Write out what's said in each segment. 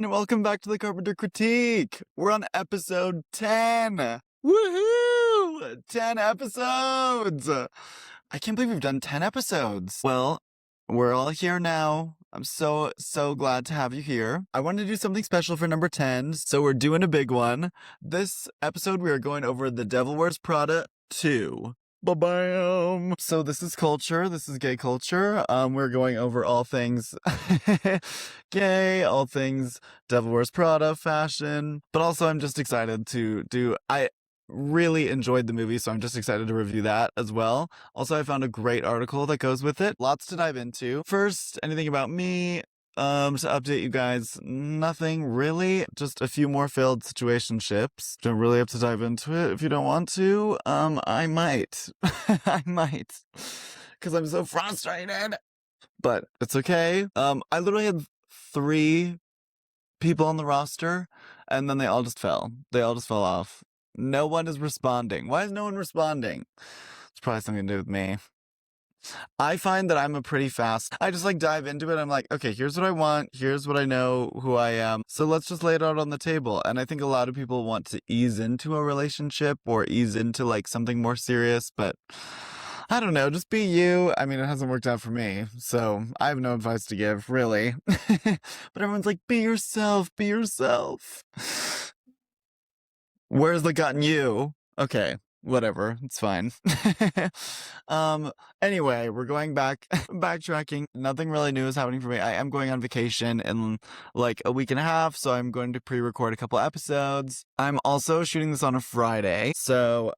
And welcome back to the Carpenter Critique. We're on episode 10. Woohoo! 10 episodes! I can't believe we've done 10 episodes. Well, we're all here now. I'm so glad to have you here. I wanted to do something special for number 10, so we're doing a big one. This episode, we are going over The Devil Wears Prada 2. Ba-bam! So this is culture. This is gay culture. We're going over all things gay, all things Devil Wears Prada, fashion. But also I'm just excited to do... I really enjoyed the movie, so I'm just excited to review that as well. Also, I found a great article that goes with it. Lots to dive into. First, anything about me? To update you guys, nothing really, just a few more failed situationships. Don't really have to dive into it. If you don't want to, I might. I might. Because I'm so frustrated. But it's okay. I literally had 3 people on the roster, and then they all just fell. They all just fell off. No one is responding. Why is no one responding? It's probably something to do with me. I find that I'm a pretty fast, I just dive into it. I'm like, okay, here's what I want. Here's what I know who I am. So let's just lay it out on the table. And I think a lot of people want to ease into a relationship or ease into something more serious, but I don't know, just be you. I mean, it hasn't worked out for me, so I have no advice to give, really. But everyone's like, be yourself, be yourself. Where's the gotten you? Okay. Whatever, it's fine. Anyway, we're going backtracking. Nothing really new is happening for me. I am going on vacation in a week and a half, so I'm going to pre-record a couple episodes. I'm also shooting this on a Friday, so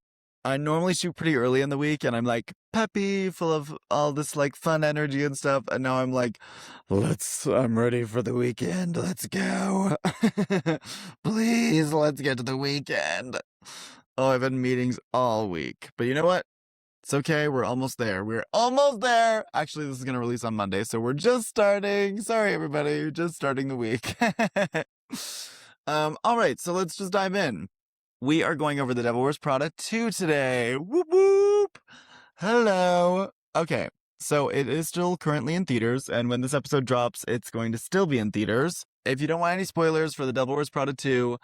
I normally shoot pretty early in the week, and I'm peppy, full of all this fun energy and stuff, and now I'm I'm ready for the weekend, let's go. Please, let's get to the weekend. Oh, I've had meetings all week. But you know what? It's okay. We're almost there. We're almost there. Actually, this is going to release on Monday, so we're just starting. Sorry, everybody. We're just starting the week. All right, so let's just dive in. We are going over The Devil Wears Prada 2 today. Whoop, whoop. Hello. Okay, so it is still currently in theaters, and when this episode drops, it's going to still be in theaters. If you don't want any spoilers for The Devil Wears Prada 2,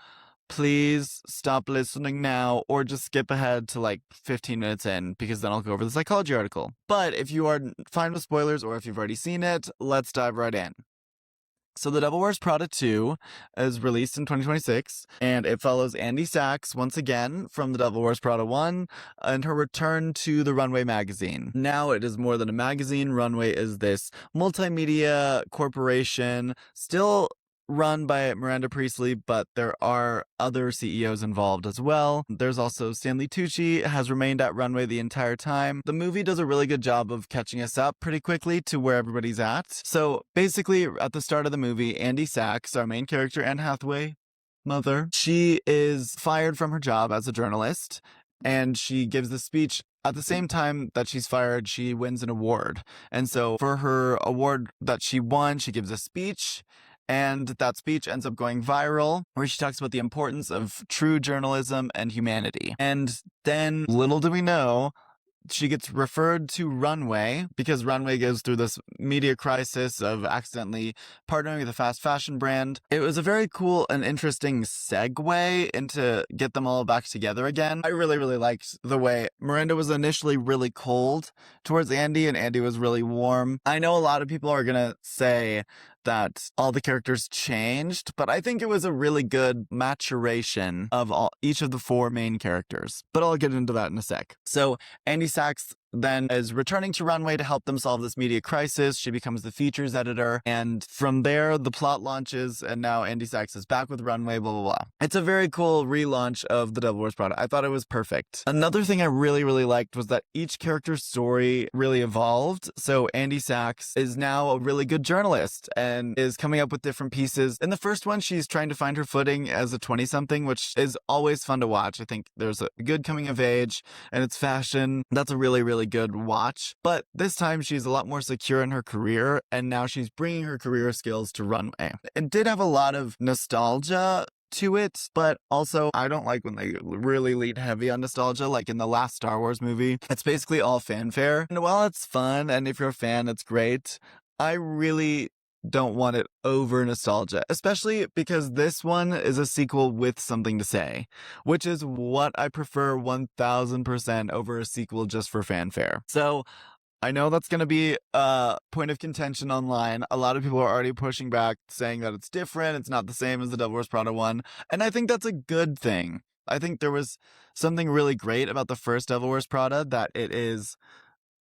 please stop listening now or just skip ahead to 15 minutes in, because then I'll go over the psychology article. But if you are fine with spoilers or if you've already seen it, let's dive right in. So The Devil Wears Prada 2 is released in 2026, and it follows Andy Sachs once again from The Devil Wears Prada 1 and her return to the Runway magazine. Now it is more than a magazine. Runway is this multimedia corporation, still run by Miranda Priestley, but there are other CEOs involved as well. There's also Stanley Tucci has remained at Runway the entire time. The movie does a really good job of catching us up pretty quickly to where everybody's at. So basically, at the start of the movie, Andy Sachs, our main character, Anne Hathaway, mother, she is fired from her job as a journalist, and she gives the speech. At the same time that she's fired, she wins an award. And so for her award that she won, she gives a speech. And that speech ends up going viral, where she talks about the importance of true journalism and humanity. And then, little do we know, she gets referred to Runway because Runway goes through this media crisis of accidentally partnering with a fast fashion brand. It was a very cool and interesting segue into get them all back together again. I really liked the way Miranda was initially really cold towards Andy, and Andy was really warm. I know a lot of people are gonna say that all the characters changed, but I think it was a really good maturation of each of the 4 main characters. But I'll get into that in a sec. So Andy Sachs then is returning to Runway to help them solve this media crisis. She becomes the features editor, and from there the plot launches, and now Andy Sachs is back with Runway, blah blah blah. It's a very cool relaunch of The Devil Wears Prada. I thought it was perfect. Another thing I really liked was that each character's story really evolved. So Andy Sachs is now a really good journalist and is coming up with different pieces. In the first one, she's trying to find her footing as a 20-something, which is always fun to watch. I think there's a good coming of age, and it's fashion. That's a really good watch. But this time she's a lot more secure in her career, and now she's bringing her career skills to Runway. It did have a lot of nostalgia to it, but also I don't like when they really lean heavy on nostalgia, like in the last Star Wars movie. It's basically all fanfare, and while it's fun and if you're a fan it's great, I really don't want it over nostalgia, especially because this one is a sequel with something to say, which is what I prefer 1000% over a sequel just for fanfare. So I know that's going to be a point of contention online. A lot of people are already pushing back, saying that it's different. It's not the same as the Devil Wears Prada one. And I think that's a good thing. I think there was something really great about the first Devil Wears Prada, that it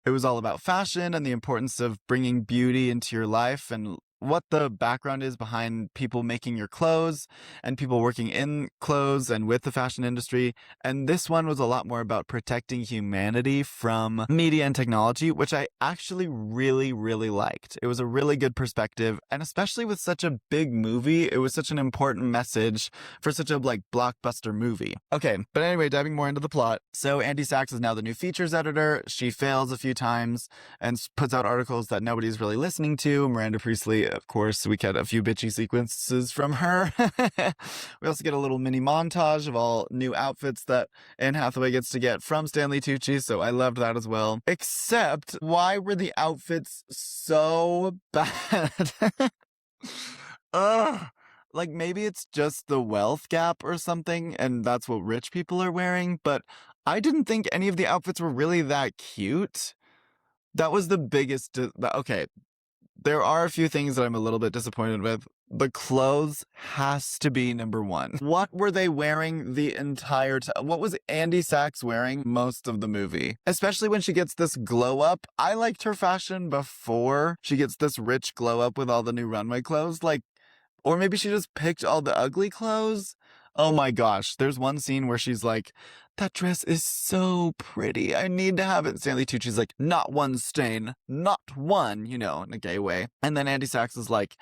was all about fashion and the importance of bringing beauty into your life and what the background is behind people making your clothes and people working in clothes and with the fashion industry. And this one was a lot more about protecting humanity from media and technology, which I actually really, really liked. It was a really good perspective, and especially with such a big movie, it was such an important message for such a blockbuster movie. Okay, but anyway, diving more into the plot. So Andy Sachs is now the new features editor. She fails a few times and puts out articles that nobody's really listening to. Miranda Priestley, of course, we get a few bitchy sequences from her. We also get a little mini montage of all new outfits that Anne Hathaway gets to get from Stanley Tucci, so I loved that as well. Except, why were the outfits so bad? Ugh. Like, maybe it's just the wealth gap or something, and that's what rich people are wearing, but I didn't think any of the outfits were really that cute. That was the biggest... Okay, there are a few things that I'm a little bit disappointed with. The clothes has to be number one. What were they wearing the entire time? What was Andy Sachs wearing most of the movie? Especially when she gets this glow up. I liked her fashion before she gets this rich glow up with all the new runway clothes. Or maybe she just picked all the ugly clothes. Oh my gosh. There's one scene where she's like, that dress is so pretty. I need to have it. Stanley Tucci's like, not one stain. Not one, in a gay way. And then Andy Sachs is like,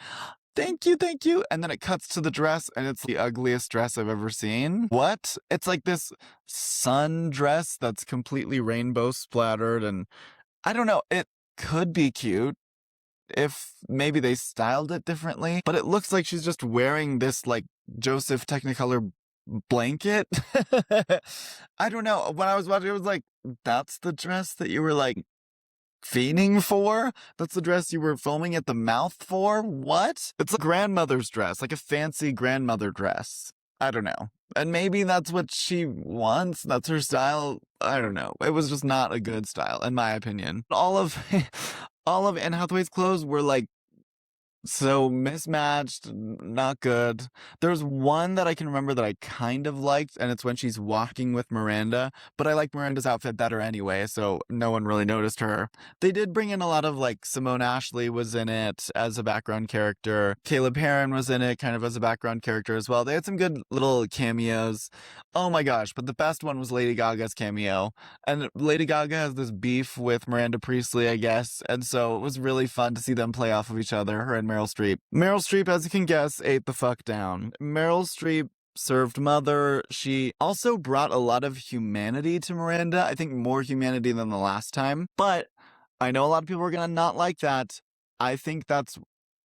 thank you, thank you. And then it cuts to the dress, and it's the ugliest dress I've ever seen. What? It's like this sun dress that's completely rainbow splattered, and I don't know. It could be cute if maybe they styled it differently, but it looks like she's just wearing this Joseph Technicolor blanket. I don't know. When I was watching, it was like, that's the dress that you were fiending for? That's the dress you were foaming at the mouth for? What? It's a grandmother's dress, like a fancy grandmother dress. I don't know. And maybe that's what she wants. That's her style. I don't know. It was just not a good style, in my opinion. All of Anne Hathaway's clothes were so mismatched, not good. There's one that I can remember that I kind of liked, and it's when she's walking with Miranda, but I like Miranda's outfit better anyway, so no one really noticed her. They did bring in a lot of, Simone Ashley was in it as a background character. Caleb Heron was in it kind of as a background character as well. They had some good little cameos. Oh my gosh, but the best one was Lady Gaga's cameo. And Lady Gaga has this beef with Miranda Priestley, I guess, and so it was really fun to see them play off of each other, her and Meryl Streep. Meryl Streep, as you can guess, ate the fuck down. Meryl Streep served mother. She also brought a lot of humanity to Miranda. I think more humanity than the last time. But I know a lot of people are going to not like that. I think that's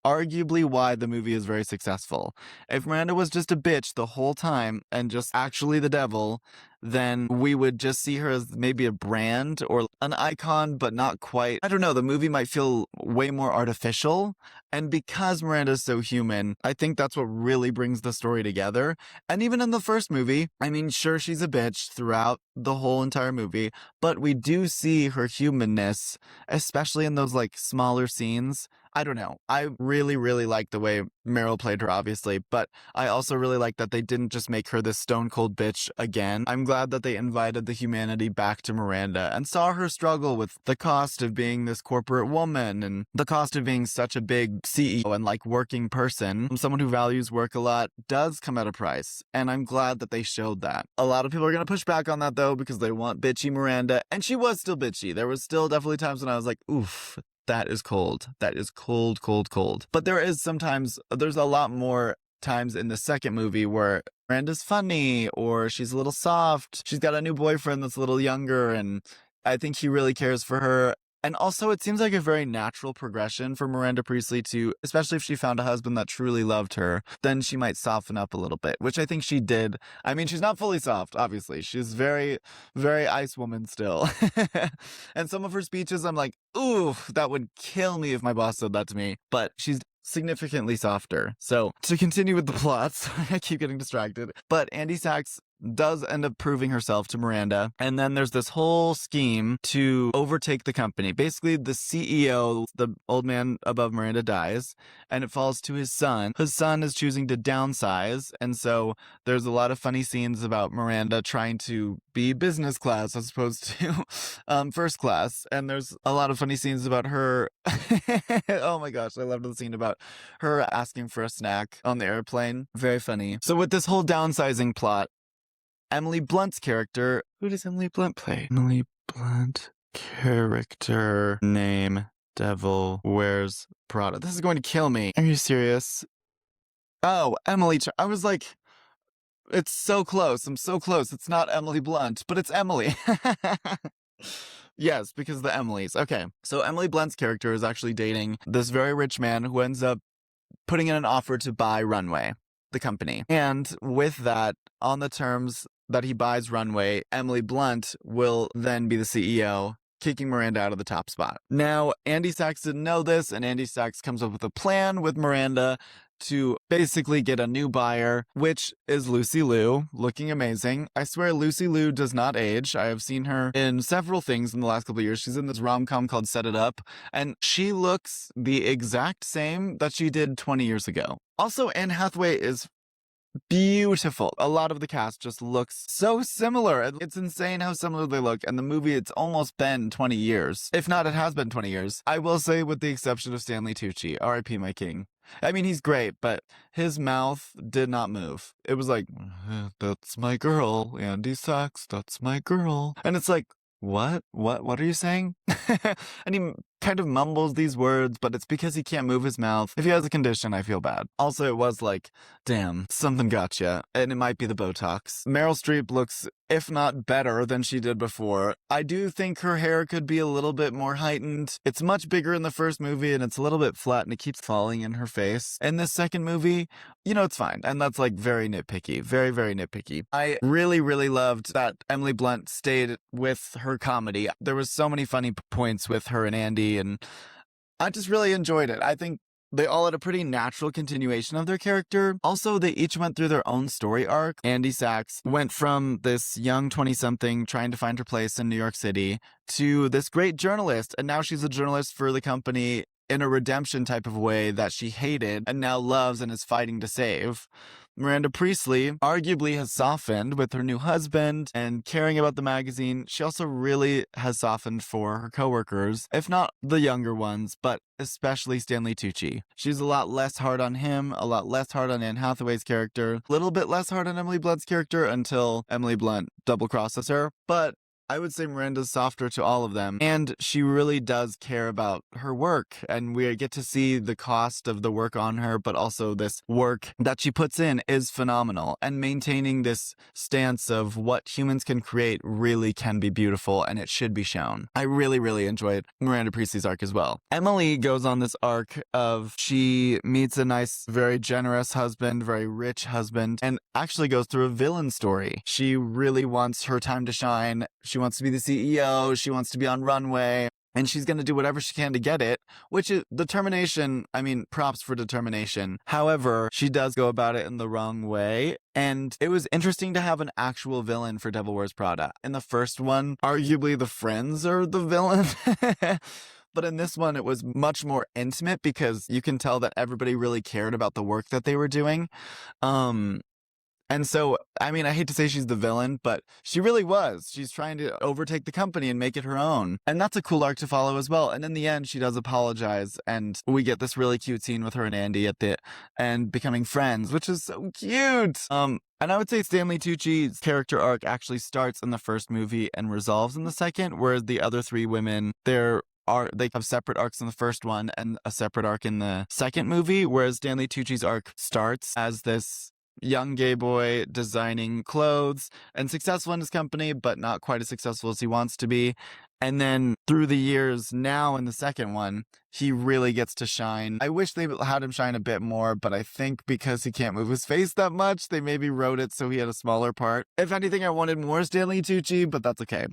arguably why the movie is very successful. If Miranda was just a bitch the whole time and just actually the devil, then we would just see her as maybe a brand or an icon, but not quite. I don't know, the movie might feel way more artificial. And because Miranda's so human, I think that's what really brings the story together. And even in the first movie, I mean, sure, she's a bitch throughout the whole entire movie, but we do see her humanness, especially in those smaller scenes. I don't know. I really, really like the way Meryl played her, obviously, but I also really like that they didn't just make her this stone cold bitch again. I'm glad that they invited the humanity back to Miranda and saw her struggle with the cost of being this corporate woman and the cost of being such a big CEO and working person. Someone who values work a lot does come at a price, and I'm glad that they showed that. A lot of people are going to push back on that though because they want bitchy Miranda, and she was still bitchy. There was still definitely times when I was like, oof, that is cold. That is cold, cold, cold. But there's a lot more times in the second movie where Miranda's funny or she's a little soft. She's got a new boyfriend that's a little younger, and I think he really cares for her. And also, it seems like a very natural progression for Miranda Priestley to, especially if she found a husband that truly loved her, then she might soften up a little bit, which I think she did. I mean, she's not fully soft, obviously. She's very, very ice woman still. And some of her speeches, I'm like, ooh, that would kill me if my boss said that to me. But she's significantly softer. So to continue with the plots, I keep getting distracted, but Andy Sachs does end up proving herself to Miranda. And then there's this whole scheme to overtake the company. Basically, the CEO, the old man above Miranda, dies, and it falls to his son. His son is choosing to downsize, and so there's a lot of funny scenes about Miranda trying to be business class as opposed to first class. And there's a lot of funny scenes about her. Oh my gosh, I loved the scene about her asking for a snack on the airplane. Very funny. So with this whole downsizing plot, Emily Blunt's character, who does Emily Blunt play? Emily Blunt character name, Devil Wears Prada. This is going to kill me. Are you serious? Oh, Emily. I was like, it's so close. I'm so close. It's not Emily Blunt, but it's Emily. Yes, because of the Emilys. Okay. So Emily Blunt's character is actually dating this very rich man who ends up putting in an offer to buy Runway, the company. And with that, on the terms that he buys Runway, Emily Blunt will then be the CEO, kicking Miranda out of the top spot. Now, Andy Sachs didn't know this, and Andy Sachs comes up with a plan with Miranda to basically get a new buyer, which is Lucy Liu, looking amazing. I swear Lucy Liu does not age. I have seen her in several things in the last couple of years. She's in this rom-com called Set It Up, and she looks the exact same that she did 20 years ago. Also, Anne Hathaway is beautiful. A lot of the cast just looks so similar. It's insane how similar they look. And the movie, it's almost been 20 years. If not, it has been 20 years. I will say, with the exception of Stanley Tucci, R.I.P. my king. I mean, he's great, but his mouth did not move. It was like, that's my girl, Andy Sachs, that's my girl. And it's like, what are you saying? And he kind of mumbles these words, but it's because he can't move his mouth. If he has a condition, I feel bad. Also, it was like, damn, something got you, and it might be the Botox. Meryl Streep looks, if not better than she did before. I do think her hair could be a little bit more heightened. It's much bigger in the first movie, and it's a little bit flat, and it keeps falling in her face. In this second movie, you know, it's fine. And that's like very nitpicky. Very, very nitpicky. I really, really loved that Emily Blunt stayed with her comedy. There was so many funny points with her and Andy, and I just really enjoyed it. I think they all had a pretty natural continuation of their character. Also, they each went through their own story arc. Andy Sachs went from this young 20-something trying to find her place in New York City to this great journalist, and now she's a journalist for the company in a redemption type of way that she hated and now loves and is fighting to save. Miranda Priestley arguably has softened with her new husband and caring about the magazine. She also really has softened for her coworkers, if not the younger ones, but especially Stanley Tucci. She's a lot less hard on him, a lot less hard on Anne Hathaway's character, a little bit less hard on Emily Blunt's character until Emily Blunt double-crosses her. But I would say Miranda's softer to all of them, and she really does care about her work, and we get to see the cost of the work on her, but also this work that she puts in is phenomenal, and maintaining this stance of what humans can create really can be beautiful, and it should be shown. I really, really enjoyed Miranda Priestley's arc as well. Emily goes on this arc of she meets a nice, very generous husband, very rich husband, and actually goes through a villain story. She really wants her time to shine. She wants to be the CEO, she wants to be on Runway, and she's going to do whatever she can to get it, which is determination. I mean, props for determination. However, she does go about it in the wrong way, and it was interesting to have an actual villain for Devil Wears Prada. In the first one, arguably the friends are the villain. But in this one, it was much more intimate because you can tell that everybody really cared about the work that they were doing. And so, I mean, I hate to say she's the villain, but she really was. She's trying to overtake the company and make it her own. And that's a cool arc to follow as well. And in the end, she does apologize. And we get this really cute scene with her and Andy at the end becoming friends, which is so cute. And I would say Stanley Tucci's character arc actually starts in the first movie and resolves in the second, whereas the other three women, they have separate arcs in the first one and a separate arc in the second movie, whereas Stanley Tucci's arc starts as this young gay boy designing clothes and successful in his company, but not quite as successful as he wants to be. And then through the years, now in the second one, he really gets to shine. I wish they had him shine a bit more, but I think because he can't move his face that much, they maybe wrote it so he had a smaller part. If anything, I wanted more Stanley Tucci, but that's okay.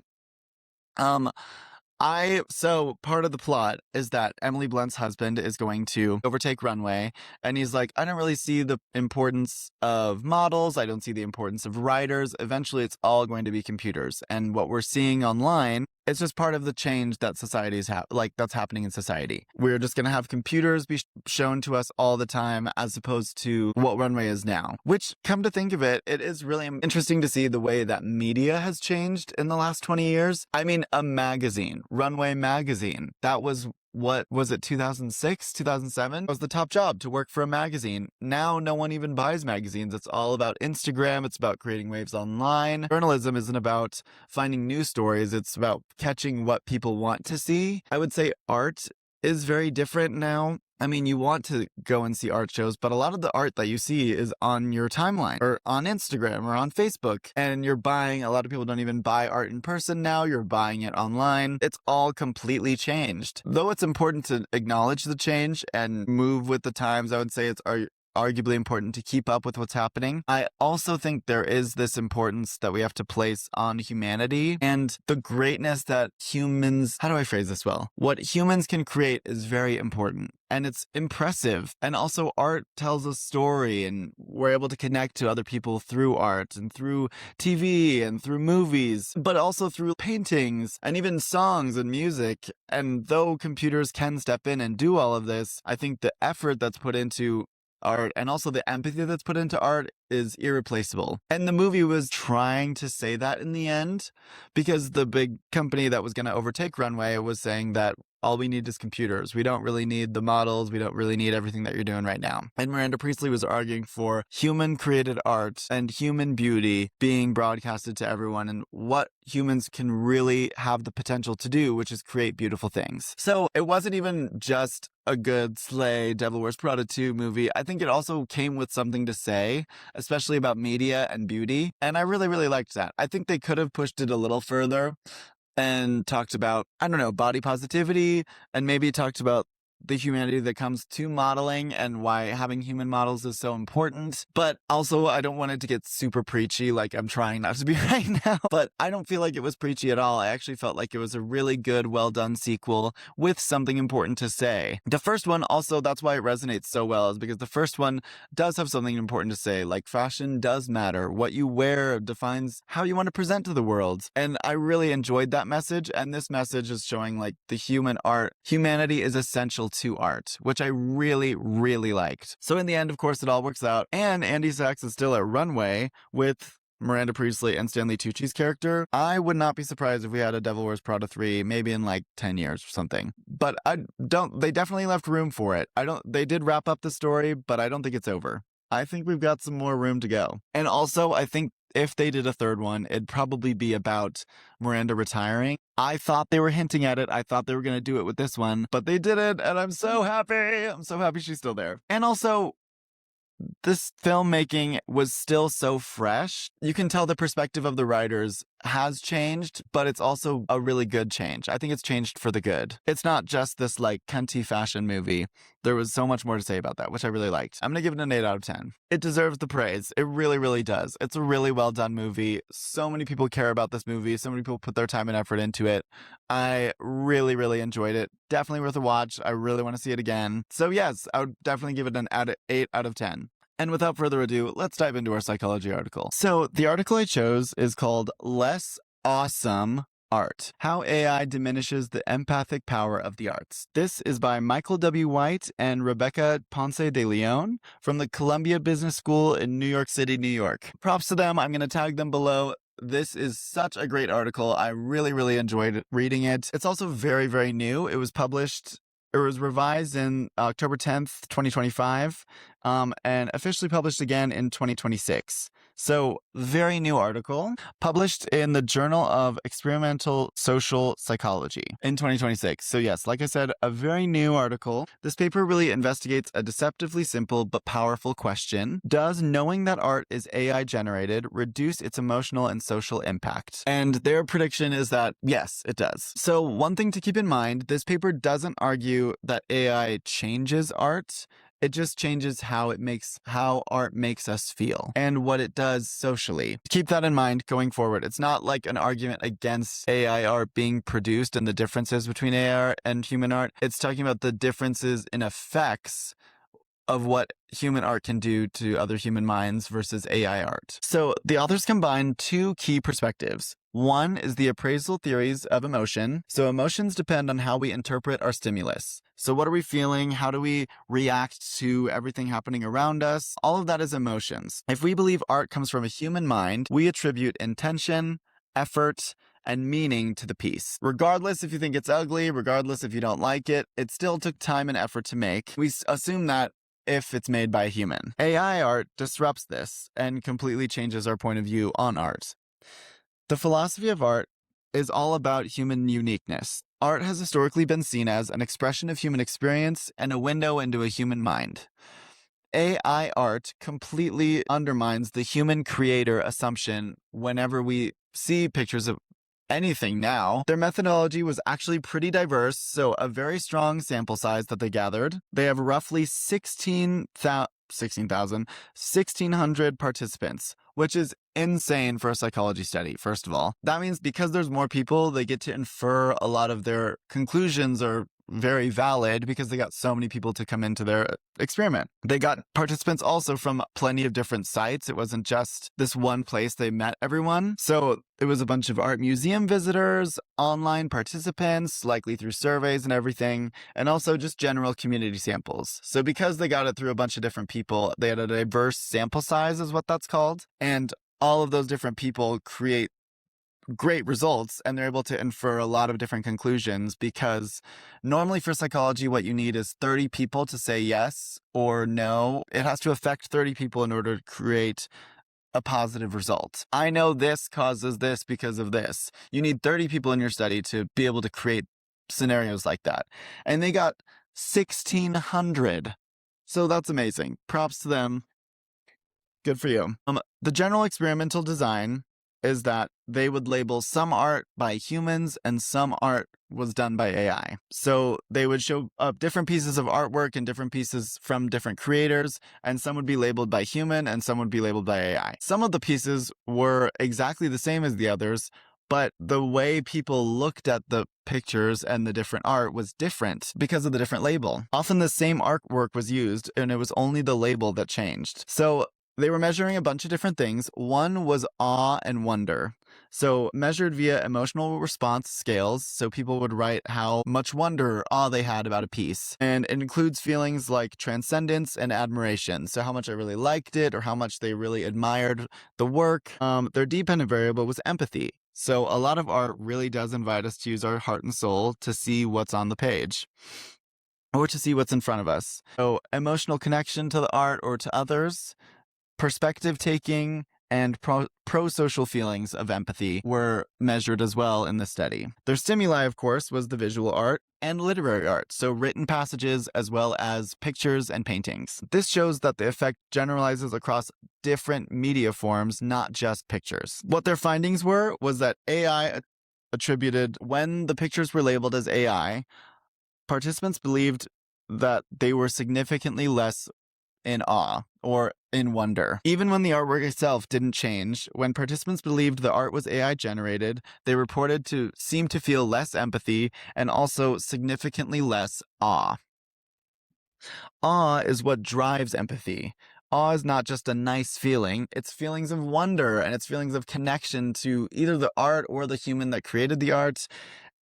So part of the plot is that Emily Blunt's husband is going to overtake Runway, and he's like, I don't really see the importance of models. I don't see the importance of writers. Eventually, it's all going to be computers. And what we're seeing online, it's just part of the change that society's that's happening in society. We're just going to have computers be shown to us all the time, as opposed to what Runway is now. Which, come to think of it, it is really interesting to see the way that media has changed in the last 20 years. I mean, a magazine, Runway magazine, that was, what was it, 2006, 2007? It was the top job, to work for a magazine. Now no one even buys magazines. It's all about Instagram. It's about creating waves online. Journalism isn't about finding news stories. It's about catching what people want to see. I would say art is very different now. I mean, you want to go and see art shows, but a lot of the art that you see is on your timeline or on Instagram or on Facebook, and you're buying, a lot of people don't even buy art in person now, you're buying it online. It's all completely changed. Though it's important to acknowledge the change and move with the times, I would say it's arguably important to keep up with what's happening. I also think there is this importance that we have to place on humanity and the greatness that humans, how do I phrase this well? What humans can create is very important. And it's impressive. And also art tells a story, and we're able to connect to other people through art and through TV and through movies, but also through paintings and even songs and music. And though computers can step in and do all of this, I think the effort that's put into art and also the empathy that's put into art is irreplaceable. And the movie was trying to say that in the end, because the big company that was going to overtake Runway was saying that all we need is computers. We don't really need the models. We don't really need everything that you're doing right now. And Miranda Priestly was arguing for human created art and human beauty being broadcasted to everyone, and what humans can really have the potential to do, which is create beautiful things. So it wasn't even just a good slay Devil Wears Prada 2 movie. I think it also came with something to say, especially about media and beauty. And I really, really liked that. I think they could have pushed it a little further and talked about, I don't know, body positivity, and maybe talked about the humanity that comes to modeling and why having human models is so important. But also, I don't want it to get super preachy, like I'm trying not to be right now. But I don't feel like it was preachy at all. I actually felt like it was a really good, well-done sequel with something important to say. The first one also, that's why it resonates so well, is because the first one does have something important to say. Like, fashion does matter. What you wear defines how you want to present to the world. And I really enjoyed that message. And this message is showing like the humanity is essential to art, which I really, really liked. So in the end, of course, it all works out, and Andy Sachs is still at Runway with Miranda Priestly and Stanley Tucci's character. I would not be surprised if we had a Devil Wears Prada 3, maybe in like 10 years or something. But they definitely left room for it. They did wrap up the story, but I don't think it's over. I think we've got some more room to go. And also, I think if they did a third one, it'd probably be about Miranda retiring. I thought they were hinting at it. I thought they were going to do it with this one, but they didn't, and I'm so happy. I'm so happy she's still there. And also, this filmmaking was still so fresh. You can tell the perspective of the writers has changed, but it's also a really good change. I think it's changed for the good. It's not just this like cunty fashion movie. There was so much more to say about that, which I really liked. I'm going to give it an 8 out of 10. It deserves the praise. It really, really does. It's a really well done movie. So many people care about this movie. So many people put their time and effort into it. I really, really enjoyed it. Definitely worth a watch. I really want to see it again. So yes, I would definitely give it an 8 out of 10. And without further ado, let's dive into our psychology article. So the article I chose is called Less Awesome Art: How AI Diminishes the Empathic Power of the Arts. This is by Michael W. White and Rebecca Ponce De Leon from the Columbia Business School in New York City, New York. Props to them. I'm going to tag them below. This is such a great article. I really, really enjoyed reading it. It's also very, very new. It was revised in October 10th, 2025, and officially published again in 2026. So, very new article, published in the Journal of Experimental Social Psychology in 2026. So yes, like I said, a very new article. This paper really investigates a deceptively simple but powerful question. Does knowing that art is AI generated reduce its emotional and social impact? And their prediction is that yes, it does. So one thing to keep in mind, this paper doesn't argue that AI changes art. It just changes how art makes us feel and what it does socially. Keep that in mind going forward. It's not like an argument against AI art being produced and the differences between AI art and human art. It's talking about the differences in effects of what human art can do to other human minds versus AI art. So the authors combine two key perspectives. One is the appraisal theories of emotion. So emotions depend on how we interpret our stimulus. So what are we feeling? How do we react to everything happening around us? All of that is emotions. If we believe art comes from a human mind, we attribute intention, effort, and meaning to the piece. Regardless if you think it's ugly, regardless if you don't like it, it still took time and effort to make. We assume that if it's made by a human. AI art disrupts this and completely changes our point of view on art. The philosophy of art is all about human uniqueness. Art has historically been seen as an expression of human experience and a window into a human mind. AI art completely undermines the human creator assumption whenever we see pictures of anything now. Their methodology was actually pretty diverse, so a very strong sample size that they gathered. They have roughly 1,600 participants, which is insane for a psychology study, first of all. That means because there's more people, they get to infer a lot of their conclusions are very valid because they got so many people to come into their experiment. They got participants also from plenty of different sites. It wasn't just this one place they met everyone. So it was a bunch of art museum visitors, online participants, likely through surveys and everything, and also just general community samples. So because they got it through a bunch of different people, they had a diverse sample size is what that's called. And all of those different people create great results, and they're able to infer a lot of different conclusions because normally for psychology, what you need is 30 people to say yes or no. It has to affect 30 people in order to create a positive result. I know this causes this because of this. You need 30 people in your study to be able to create scenarios like that. And they got 1,600. So that's amazing. Props to them. Good for you. The general experimental design is that they would label some art by humans and some art was done by AI. So they would show up different pieces of artwork and different pieces from different creators, and some would be labeled by human and some would be labeled by AI. Some of the pieces were exactly the same as the others, but the way people looked at the pictures and the different art was different because of the different label. Often the same artwork was used and it was only the label that changed. So they were measuring a bunch of different things. One was awe and wonder. So measured via emotional response scales. So people would write how much wonder, awe they had about a piece. And it includes feelings like transcendence and admiration. So how much I really liked it or how much they really admired the work. Their dependent variable was empathy. So a lot of art really does invite us to use our heart and soul to see what's on the page or to see what's in front of us. So emotional connection to the art or to others, perspective taking, and pro-social feelings of empathy were measured as well in the study. Their stimuli, of course, was the visual art and literary art, so written passages as well as pictures and paintings. This shows that the effect generalizes across different media forms, not just pictures. What their findings was that AI attributed, when the pictures were labeled as AI, participants believed that they were significantly less in awe or in wonder. Even when the artwork itself didn't change, when participants believed the art was AI generated, they reported to seem to feel less empathy and also significantly less awe. Awe is what drives empathy. Awe is not just a nice feeling, it's feelings of wonder and it's feelings of connection to either the art or the human that created the art.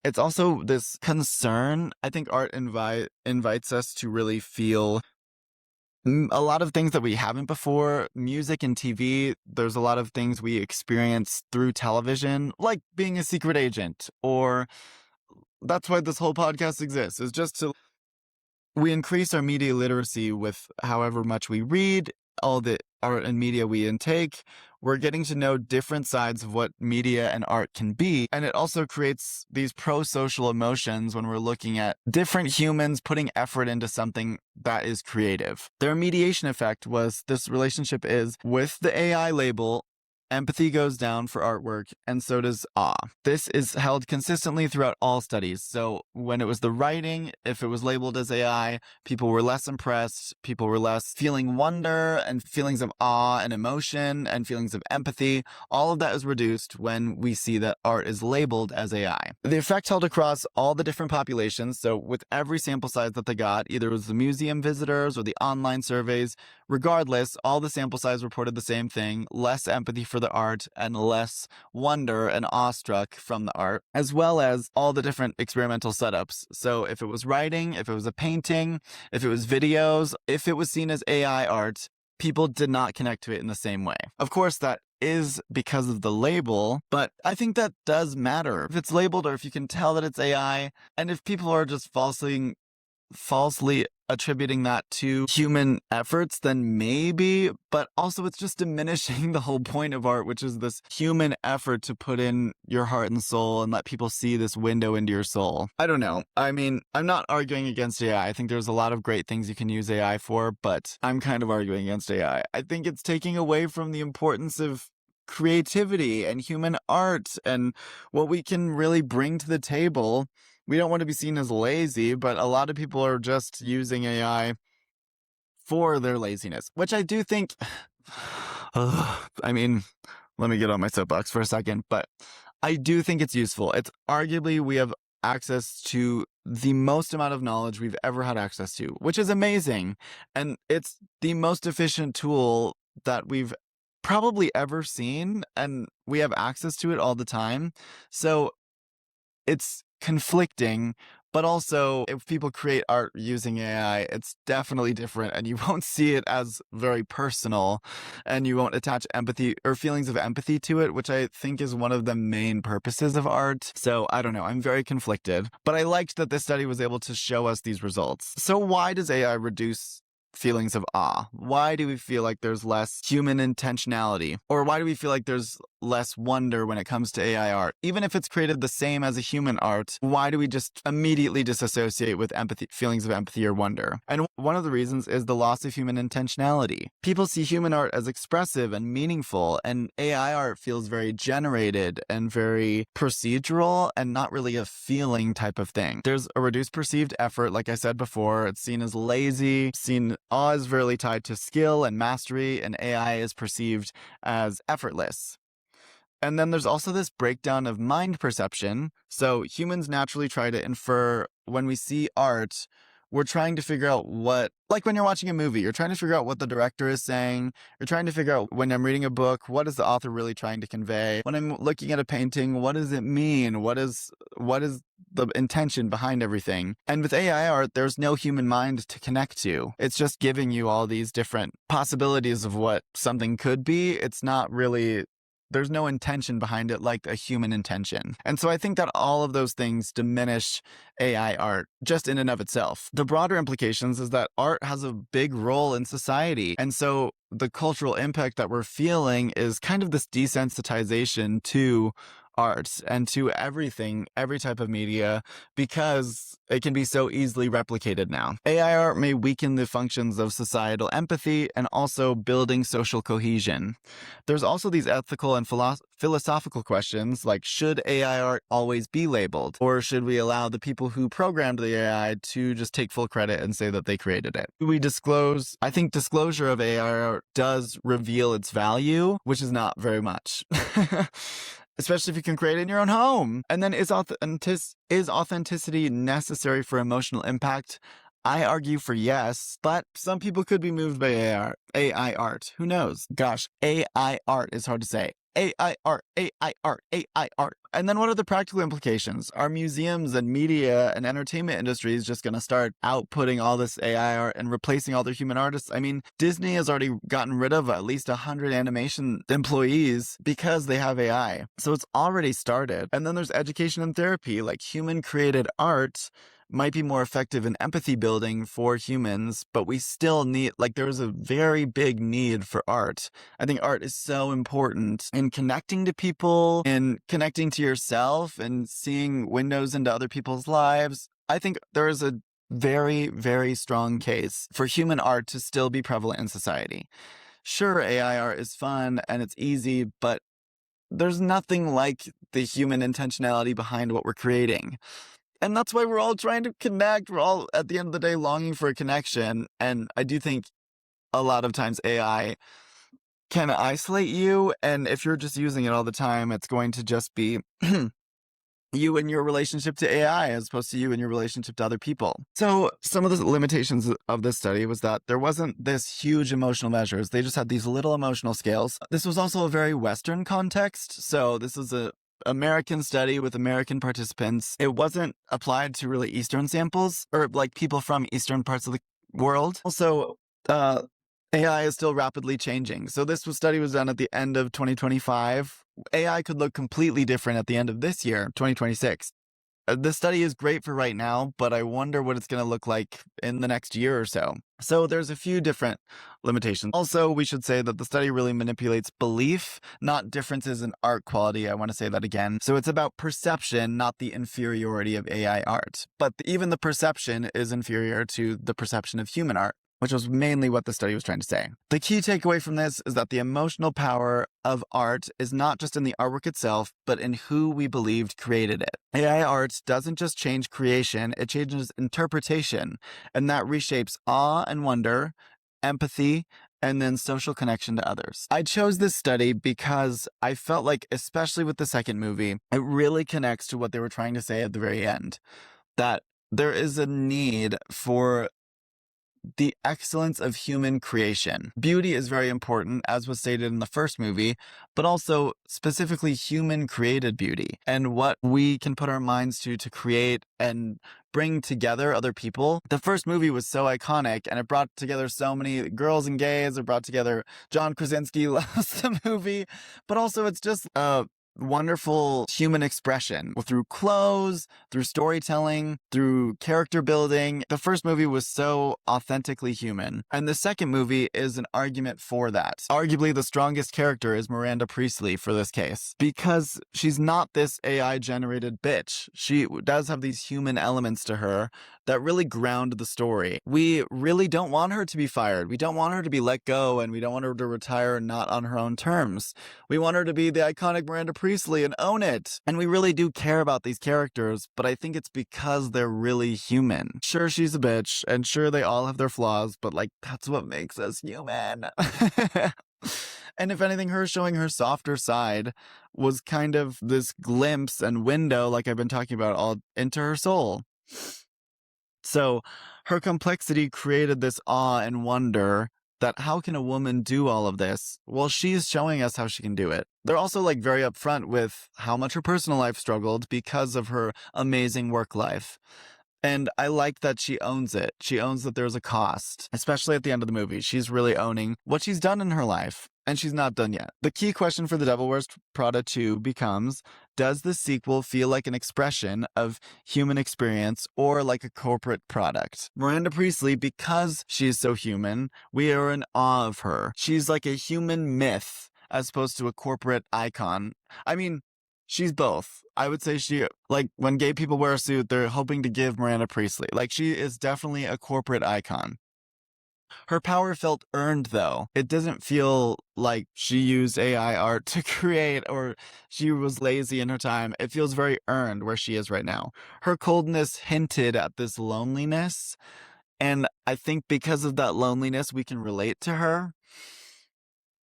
It's also this concern. I think art invites us to really feel a lot of things that we haven't before. Music and TV, there's a lot of things we experience through television, like being a secret agent, or that's why this whole podcast exists, is just to we increase our media literacy with however much we read, all the art and media we intake. We're getting to know different sides of what media and art can be. And it also creates these pro-social emotions when we're looking at different humans putting effort into something that is creative. Their mediation effect was this relationship is with the AI label empathy goes down for artwork, and so does awe. This is held consistently throughout all studies. So when it was the writing, if it was labeled as AI, people were less impressed, people were less feeling wonder and feelings of awe and emotion and feelings of empathy. All of that is reduced when we see that art is labeled as AI. The effect held across all the different populations. So with every sample size that they got, either it was the museum visitors or the online surveys, regardless, all the sample size reported the same thing: less empathy for the art and less wonder and awestruck from the art, as well as all the different experimental setups. So if it was writing, if it was a painting, if it was videos, if it was seen as AI art, people did not connect to it in the same way. Of course, that is because of the label, but I think that does matter. If it's labeled or if you can tell that it's AI, and if people are just falsely attributing that to human efforts, then maybe, but also it's just diminishing the whole point of art, which is this human effort to put in your heart and soul and let people see this window into your soul. I don't know. I mean, I'm not arguing against AI. I think there's a lot of great things you can use AI for, but I'm kind of arguing against AI. I think it's taking away from the importance of creativity and human art and what we can really bring to the table. We don't want to be seen as lazy, but a lot of people are just using AI for their laziness, which I do think, I mean, let me get on my soapbox for a second, but I do think it's useful. It's arguably, we have access to the most amount of knowledge we've ever had access to, which is amazing. And it's the most efficient tool that we've probably ever seen, and we have access to it all the time. So it's conflicting, but also if people create art using AI, it's definitely different, and you won't see it as very personal, and you won't attach empathy or feelings of empathy to it, which I think is one of the main purposes of art. So I don't know, I'm very conflicted, but I liked that this study was able to show us these results. So why does AI reduce feelings of awe? Why do we feel like there's less human intentionality? Or why do we feel like there's less wonder when it comes to AI art? Even if it's created the same as a human art, why do we just immediately disassociate with empathy, feelings of empathy or wonder? And one of the reasons is the loss of human intentionality. People see human art as expressive and meaningful, and AI art feels very generated and very procedural and not really a feeling type of thing. There's a reduced perceived effort, like I said before. It's seen as lazy, awe is really tied to skill and mastery, and AI is perceived as effortless. And then there's also this breakdown of mind perception. So humans naturally try to infer when we see art, we're trying to figure out what, like when you're watching a movie, you're trying to figure out what the director is saying. You're trying to figure out, when I'm reading a book, what is the author really trying to convey? When I'm looking at a painting, what does it mean? What is the intention behind everything? And with AI art, there's no human mind to connect to. It's just giving you all these different possibilities of what something could be. It's not really, there's no intention behind it like a human intention. And so I think that all of those things diminish AI art just in and of itself. The broader implications is that art has a big role in society. And so the cultural impact that we're feeling is kind of this desensitization to art and to everything, every type of media, because it can be so easily replicated now. AI art may weaken the functions of societal empathy and also building social cohesion. There's also these ethical and philosophical questions like, should AI art always be labeled? Or should we allow the people who programmed the AI to just take full credit and say that they created it? We disclose, I think disclosure of AI art does reveal its value, which is not very much. Especially if you can create it in your own home. And then is authenticity necessary for emotional impact? I argue for yes, but some people could be moved by AI art. Who knows? Gosh, AI art is hard to say. AI art, AI art, AI art. And then what are the practical implications? Are museums and media and entertainment industries just going to start outputting all this AI art and replacing all their human artists? I mean, Disney has already gotten rid of at least 100 animation employees because they have AI. So it's already started. And then there's education and therapy, like human created art might be more effective in empathy building for humans, but we still need, like, there's a very big need for art. I think art is so important in connecting to people, in connecting to yourself, and seeing windows into other people's lives. I think there is a very, very strong case for human art to still be prevalent in society. Sure, AI art is fun and it's easy, but there's nothing like the human intentionality behind what we're creating. And that's why we're all trying to connect. We're all, at the end of the day, longing for a connection. And I do think a lot of times AI can isolate you. And if you're just using it all the time, it's going to just be you and your relationship to AI as opposed to you and your relationship to other people. So some of the limitations of this study was that there wasn't this huge emotional measures. They just had these little emotional scales. This was also a very Western context. So this is a American study with American participants. It wasn't applied to really Eastern samples or like people from Eastern parts of the world. Also, AI is still rapidly changing. So this study was done at the end of 2025. AI could look completely different at the end of this year, 2026. This study is great for right now, but I wonder what it's going to look like in the next year or so. So there's a few different limitations. Also, we should say that the study really manipulates belief, not differences in art quality. I want to say that again. So it's about perception, not the inferiority of AI art. But even the perception is inferior to the perception of human art, which was mainly what the study was trying to say. The key takeaway from this is that the emotional power of art is not just in the artwork itself, but in who we believed created it. AI art doesn't just change creation, it changes interpretation, and that reshapes awe and wonder, empathy, and then social connection to others. I chose this study because I felt like, especially with the second movie, it really connects to what they were trying to say at the very end, that there is a need for the excellence of human creation. Beauty is very important, as was stated in the first movie, but also specifically human created beauty and what we can put our minds to create and bring together other people. The first movie was so iconic and it brought together so many girls and gays. It brought together John Krasinski loves the movie, but also it's just wonderful human expression through clothes, through storytelling, through character building. The first movie was so authentically human. And the second movie is an argument for that. Arguably the strongest character is Miranda Priestley for this case, because she's not this AI generated bitch. She does have these human elements to her that really ground the story. We really don't want her to be fired. We don't want her to be let go, and we don't want her to retire not on her own terms. We want her to be the iconic Miranda Priestley and own it. And we really do care about these characters, but I think it's because they're really human. Sure, she's a bitch, and sure, they all have their flaws, but like, that's what makes us human. And if anything, her showing her softer side was kind of this glimpse and window, like I've been talking about, all into her soul. So her complexity created this awe and wonder that how can a woman do all of this? Well, she's showing us how she can do it. They're also like very upfront with how much her personal life struggled because of her amazing work life. And I like that she owns it. She owns that there's a cost, especially at the end of the movie. She's really owning what she's done in her life, and she's not done yet. The key question for The Devil Wears Prada 2 becomes, does the sequel feel like an expression of human experience or like a corporate product? Miranda Priestley, because she's so human, we are in awe of her. She's like a human myth as opposed to a corporate icon. I mean, she's both. I would say she, like, when gay people wear a suit, they're hoping to give Miranda Priestley. Like, she is definitely a corporate icon. Her power felt earned, though. It doesn't feel like she used AI art to create or she was lazy in her time. It feels very earned where she is right now. Her coldness hinted at this loneliness, and I think because of that loneliness, we can relate to her.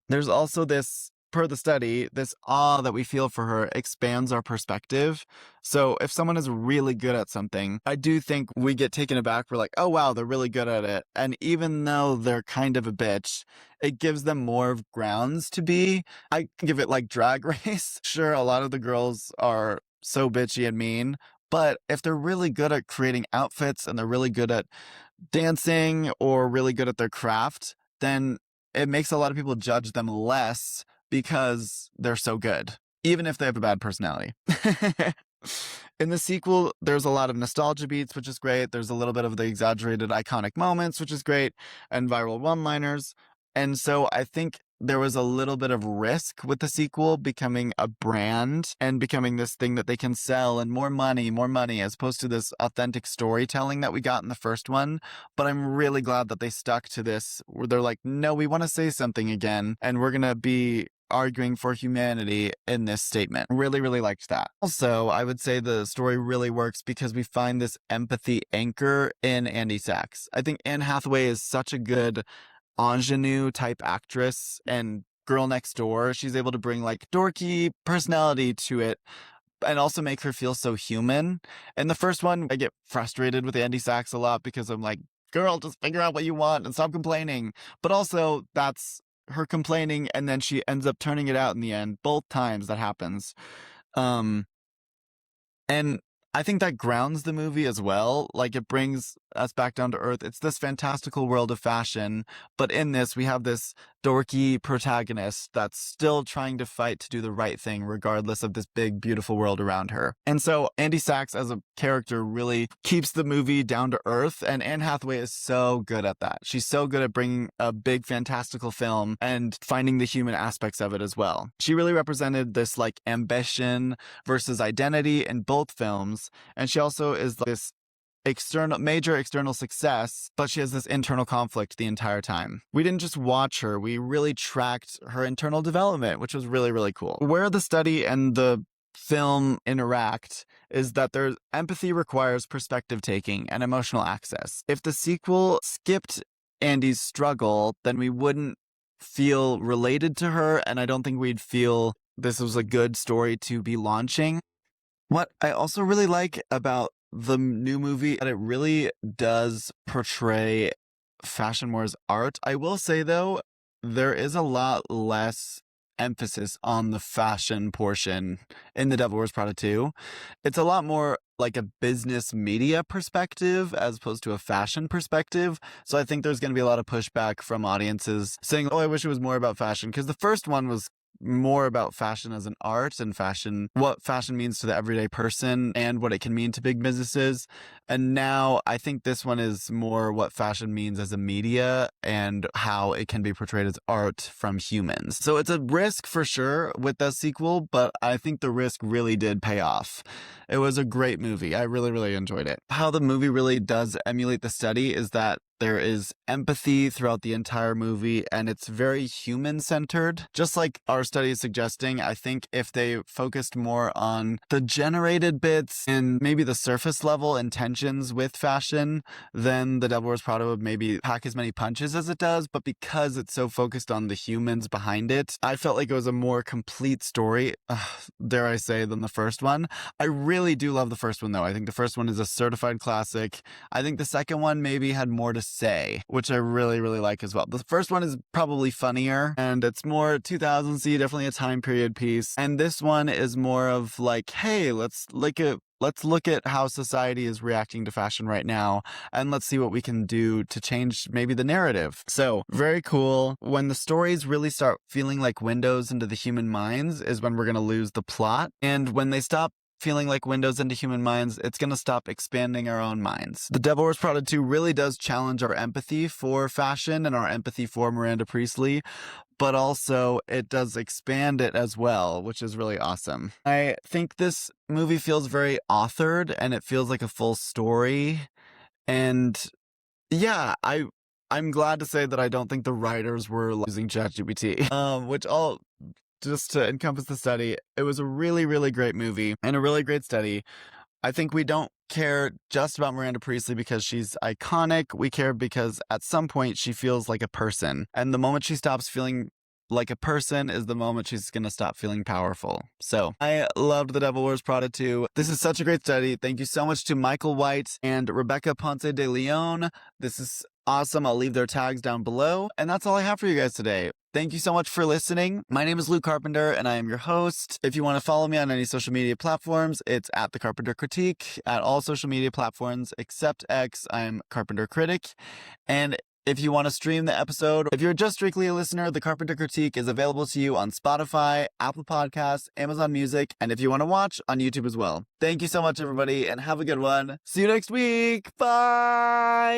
There's also this, per the study, this awe that we feel for her expands our perspective. So if someone is really good at something, I do think we get taken aback. We're like, oh wow, they're really good at it. And even though they're kind of a bitch, it gives them more grounds to be. I can give it like Drag Race. Sure, a lot of the girls are so bitchy and mean, but if they're really good at creating outfits and they're really good at dancing or really good at their craft, then it makes a lot of people judge them less because they're so good, even if they have a bad personality. In the sequel, there's a lot of nostalgia beats, which is great. There's a little bit of the exaggerated iconic moments, which is great, and viral one-liners. And so I think there was a little bit of risk with the sequel becoming a brand and becoming this thing that they can sell and more money, as opposed to this authentic storytelling that we got in the first one. But I'm really glad that they stuck to this, where they're like, no, we want to say something again, and we're going to be arguing for humanity in this statement. Really, really liked that. Also, I would say the story really works because we find this empathy anchor in Andy Sachs. I think Anne Hathaway is such a good ingenue type actress and girl next door. She's able to bring like dorky personality to it and also make her feel so human. In the first one, I get frustrated with Andy Sachs a lot because I'm like, girl, just figure out what you want and stop complaining. But also, that's her complaining, and then she ends up turning it out in the end. Both times that happens. And I think that grounds the movie as well. Like, it brings us back down to earth. It's this fantastical world of fashion, but in this, we have this dorky protagonist that's still trying to fight to do the right thing, regardless of this big, beautiful world around her. And so Andy Sachs as a character really keeps the movie down to earth, and Anne Hathaway is so good at that. She's so good at bringing a big, fantastical film and finding the human aspects of it as well. She really represented this, like, ambition versus identity in both films, and she also is this major external success, but she has this internal conflict the entire time. We didn't just watch her, we really tracked her internal development, which was really, really cool. Where the study and the film interact is that their empathy requires perspective taking and emotional access. If the sequel skipped Andy's struggle, then we wouldn't feel related to her, and I don't think we'd feel this was a good story to be launching. What I also really like about the new movie, that it really does portray fashion more as art. I will say, though, there is a lot less emphasis on the fashion portion in The Devil Wears Prada 2. It's a lot more like a business media perspective as opposed to a fashion perspective. So I think there's going to be a lot of pushback from audiences saying, oh, I wish it was more about fashion, because the first one was more about fashion as an art and fashion, what fashion means to the everyday person and what it can mean to big businesses. And now I think this one is more what fashion means as a media and how it can be portrayed as art from humans. So it's a risk for sure with the sequel, but I think the risk really did pay off. It was a great movie. I really, really enjoyed it. How the movie really does emulate the study is that there is empathy throughout the entire movie, and it's very human-centered. Just like our study is suggesting, I think if they focused more on the generated bits and maybe the surface level intentions with fashion, then The Devil Wears Prada would maybe pack as many punches as it does. But because it's so focused on the humans behind it, I felt like it was a more complete story, dare I say, than the first one. I really do love the first one, though. I think the first one is a certified classic. I think the second one maybe had more to say, which I really, really like as well. The first one is probably funnier, and it's more 2000s-y, definitely a time period piece. And this one is more of like, hey, let's look at how society is reacting to fashion right now, and let's see what we can do to change maybe the narrative. So, very cool. When the stories really start feeling like windows into the human minds is when we're going to lose the plot. And when they stop feeling like windows into human minds, it's going to stop expanding our own minds. The Devil Wears Prada 2 really does challenge our empathy for fashion and our empathy for Miranda Priestly, but also it does expand it as well, which is really awesome. I think this movie feels very authored, and it feels like a full story. And yeah, I'm glad to say that I don't think the writers were using ChatGPT, which all just to encompass the study, it was a really, really great movie and a really great study. I think we don't care just about Miranda Priestly because she's iconic. We care because at some point she feels like a person. And the moment she stops feeling like a person is the moment she's going to stop feeling powerful. So I loved The Devil Wears Prada 2. This is such a great study. Thank you so much to Michael White and Rebecca Ponce De Leon. This is awesome. I'll leave their tags down below. And that's all I have for you guys today. Thank you so much for listening. My name is Luke Carpenter, and I am your host. If you want to follow me on any social media platforms, it's at the Carpenter Critique. At all social media platforms except X, I'm Carpenter Critic. And if you want to stream the episode, if you're just strictly a listener, the Carpenter Critique is available to you on Spotify, Apple Podcasts, Amazon Music, and if you want to watch, on YouTube as well. Thank you so much, everybody, and have a good one. See you next week. Bye!